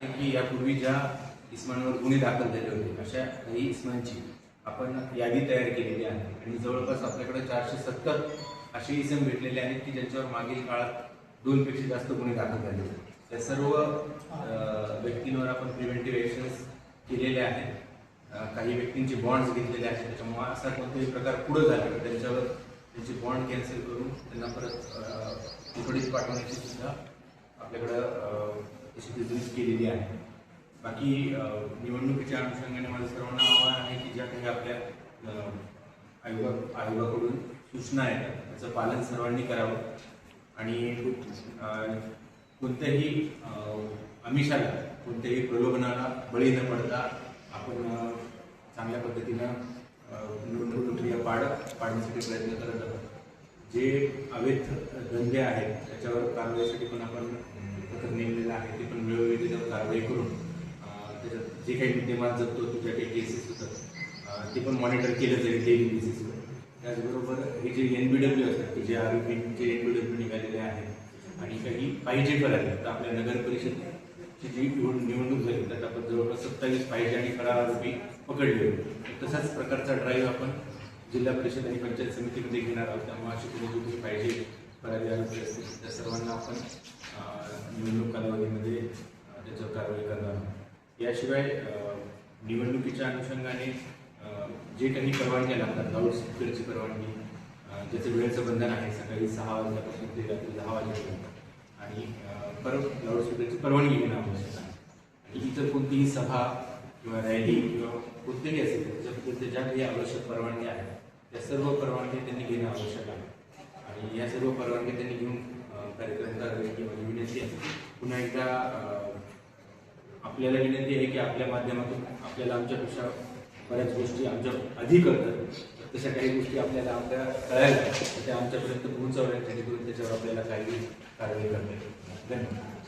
की यापूर्वी ज्या इस्मांवर गुन्हे दाखल झाले होते अशा काही इस्मांची आपण यादी तयार केलेली आहे आणि जवळपास आपल्याकडे 470 असे इसम भेटलेले आहेत की ज्यांच्यावर मागील काळात 2 पेक्षा जास्त गुन्हे दाखल झाले होते. त्या सर्व व्यक्तींवर आपण प्रिव्हेंटिव्ह ॲक्शन्स केलेले आहेत. काही व्यक्तींचे बॉन्ड्स घेतलेले आहेत. त्याच्यामुळे असा कोणताही प्रकार पुढे झाला तर त्यांच्यावर त्यांचे बॉन्ड कॅन्सल करून त्यांना परत तुकडीत पाठवण्याची सुद्धा आपल्याकडं तशी तरतूद केलेली आहे. बाकी निवडणुकीच्या अनुषंगाने माझं सर्वांना आव्हान आहे की ज्या काही आपल्या आयोगाकडून सूचना येतात त्याचं पालन सर्वांनी करावं आणि कोणत्याही आमिषाला कोणत्याही प्रलोभनाला बळी न पडता आपण चांगल्या पद्धतीनं निवडणूक प्रक्रिया पाडण्यासाठी प्रयत्न करत आहोत. जे अवैध धंदे आहेत त्याच्यावर कारवाईसाठी पण आपण पथक नेमलेलं आहे. ते पण वेळोवेळी त्याच्यावर कारवाई करून त्याच्यात जे काही मुद्देमाल जपतो ज्या काही केसेस होतात ते पण मॉनिटर केलं जाईल डेली बेसिसवर. त्याचबरोबर हे जे NBW असतात की जे आरोपींचे NBW निघालेले आहेत आणि काही पाहिजे करायला तर आपल्या नगर परिषदेची जी निवडणूक झाली त्यात आपण जवळपास 27 पाहिजे आणि खरा आरोपी पकडले होते. तसाच प्रकारचा ड्राईव्ह आपण जिल्हा परिषद आणि पंचायत समितीमध्ये घेणार आहोत. त्यामुळे अशी तुम्ही पाहिजे फरारी आरोपी असतील त्या सर्वांना आपण निवडणूक कालावधीमध्ये त्याच्यावर कारवाई करणार आहोत. याशिवाय निवडणुकीच्या अनुषंगाने जे काही परवानग्या लागतात लाऊडस्पीकरची परवानगी ज्याचं वेळेचं बंधन आहे सकाळी 6 वाजल्यापासून ते रात्री 10 वाजेपर्यंत आणि परत लाऊडस्पीकरची परवानगी घेणं आवश्यक आहे. आणि इतर कोणतीही सभा किंवा रॅली किंवा कोणतेही असेल त्याच्याबद्दल ज्या काही आवश्यक परवानग्या आहेत त्या सर्व परवानग्या त्यांनी घेणं आवश्यक आहे आणि या सर्व परवानग्या त्यांनी घेऊन कार्यक्रम करावे माझी विनंती आहे. पुन्हा एकदा आपल्याला विनंती आहे की आपल्या माध्यमातून आपल्याला आमच्यापेक्षा बऱ्याच गोष्टी आमच्या अधिक कळतात. तशा काही गोष्टी आपल्याला आपल्या कळायला त्या आमच्यापर्यंत पोहोचवल्या जेणेकरून त्याच्यावर आपल्याला काही कारवाई करता येईल. धन्यवाद.